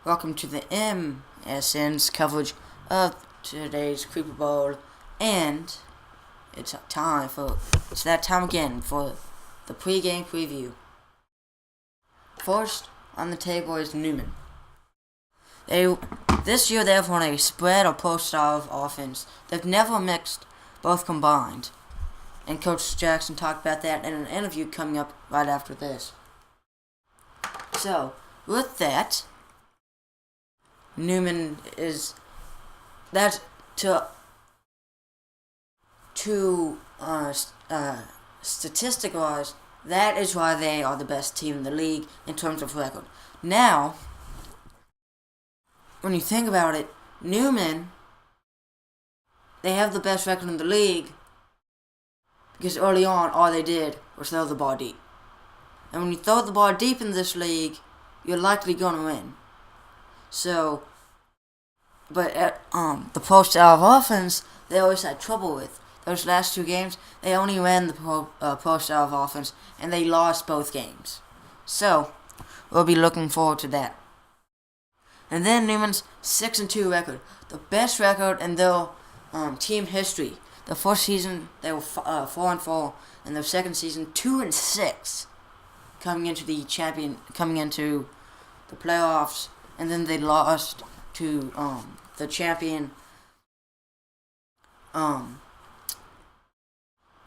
Welcome to the MSN's coverage of today's Creeper Bowl, and it's that time again for the pregame preview. First on the table is Newman. This year they have run a spread or post style of offense. They've never mixed both combined, and Coach Jackson talked about that in an interview coming up right after this. So, with that, Newman is that statistic-wise, that is why they are the best team in the league in terms of record. Now, when you think about it, Newman, they have the best record in the league because early on all they did was throw the ball deep. And when you throw the ball deep in this league, you're likely going to win. So, but at the post style of offense, they always had trouble with. Those last two games, they only ran the post style of offense, and they lost both games. So, we'll be looking forward to that. And then Newman's 6-2 record, the best record in their team history. The first season they were 4-4, and their second season 2-6, coming into the playoffs. And then they lost to the champion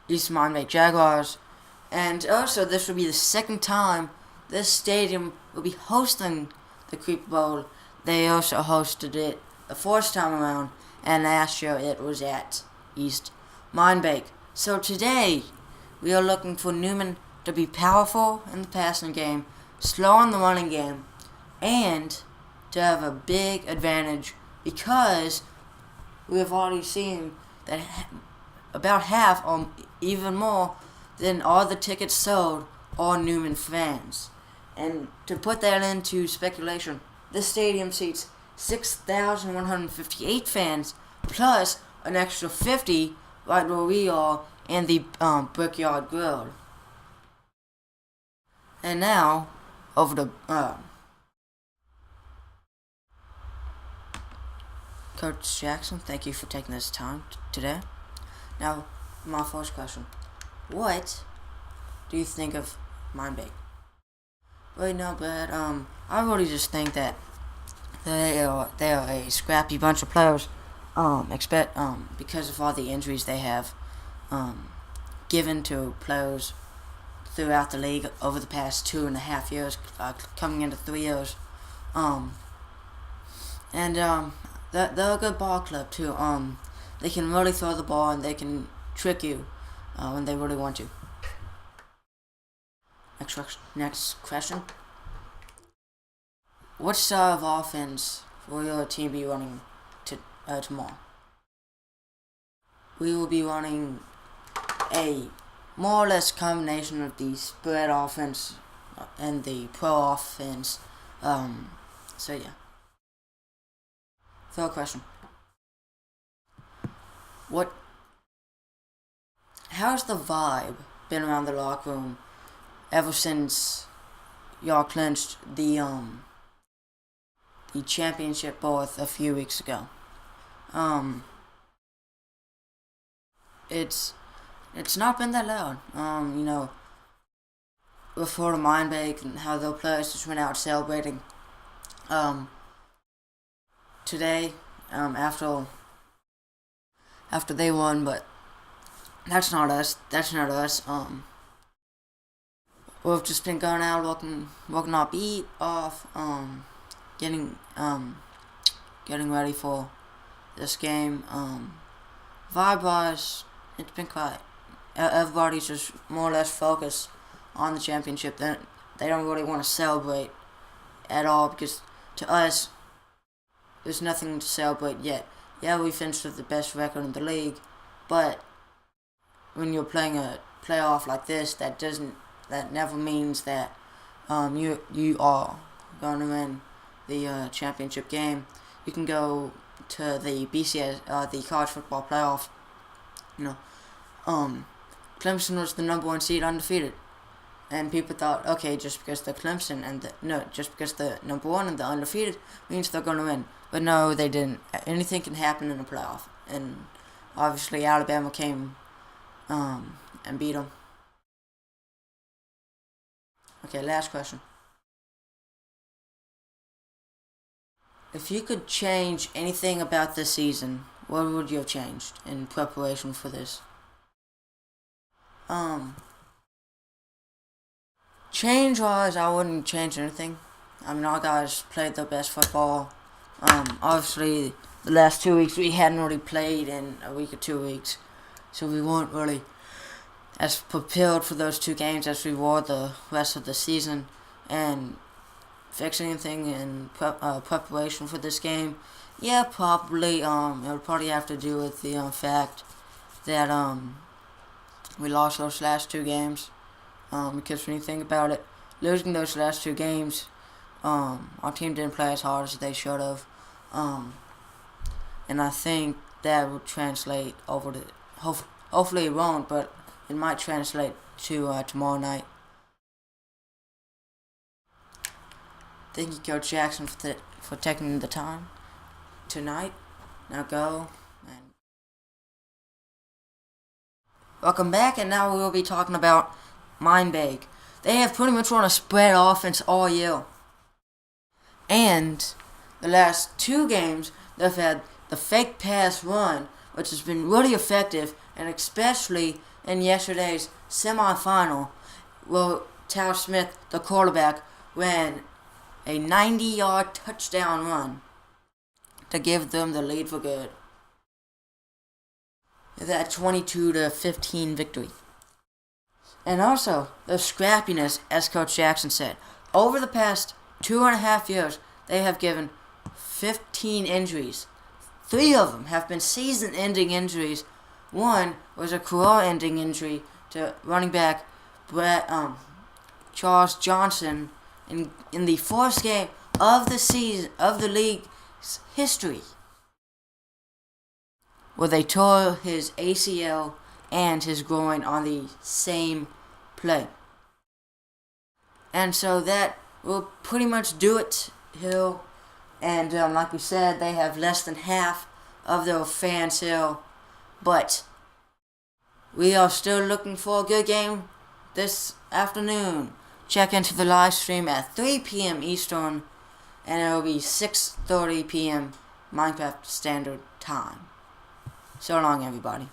East Miami Jaguars. And also, this will be the second time this stadium will be hosting the Creeper Bowl. They also hosted it the first time around, and last year it was at East Miami. So today, we are looking for Newman to be powerful in the passing game, slow in the running game, and to have a big advantage, because we have already seen that about half or even more than all the tickets sold are Newman fans. And to put that into speculation, this stadium seats 6,158 fans plus an extra 50 right where we are in the Brickyard Grill. And now over to Coach Jackson. Thank you for taking this time today. Now, my first question: what do you think of Mindbake? Right now, but I really just think that they are a scrappy bunch of players. Because of all the injuries they have given to players throughout the league over the past 2.5 years, coming into 3 years, they're a good ball club too. They can really throw the ball, and they can trick you when they really want to. Next question. What style of offense will your team be running tomorrow? We will be running a more or less combination of the spread offense and the pro offense. So yeah. Third question. How's the vibe been around the locker room ever since y'all clinched the championship berth a few weeks ago? It's not been that loud. Before the mind bake and how the players just went out celebrating. Today, after they won, but that's not us. We've just been going out, working our beat off, getting ready for this game. Vibe-wise, it's been quiet. Everybody's just more or less focused on the championship. They don't really want to celebrate at all, because to us, there's nothing to celebrate yet. Yeah, we finished with the best record in the league, but when you're playing a playoff like this, that never means that you are going to win the championship game. You can go to the BCS, the college football playoff. Clemson was the number 1 seed, undefeated. And people thought, okay, just because they're Clemson just because they're number one and they're undefeated means they're going to win. But no, they didn't. Anything can happen in a playoff. And obviously Alabama came and beat them. Okay, last question. If you could change anything about this season, what would you have changed in preparation for this? Change-wise, I wouldn't change anything. I mean, our guys played their best football. Obviously, the last 2 weeks we hadn't really played in a week or 2 weeks, so we weren't really as prepared for those two games as we were the rest of the season. And fix anything in preparation for this game? Yeah, probably. It would probably have to do with the fact that we lost those last two games. Because when you think about it, losing those last two games, our team didn't play as hard as they should have. And I think that would translate over to, hopefully it won't, but it might translate to tomorrow night. Thank you, Coach Jackson, for taking the time tonight. Now go. And welcome back, and now we will be talking about Mindbag. They have pretty much run a spread offense all year. And the last two games, they've had the fake pass run, which has been really effective, and especially in yesterday's semifinal, where Tao Smith, the quarterback, ran a 90-yard touchdown run to give them the lead for good. That 22-15 victory. And also, the scrappiness, as Coach Jackson said. Over the past 2.5 years, they have given 15 injuries. 3 of them have been season-ending injuries. One was a career-ending injury to running back Charles Johnson in the first game of the season of the league's history, where they tore his ACL and his groin on the same play. And so that will pretty much do it, Hill. And like we said, they have less than half of their fans here. But we are still looking for a good game this afternoon. Check into the live stream at 3 p.m. Eastern, and it will be 6:30 p.m. Minecraft Standard Time. So long, everybody.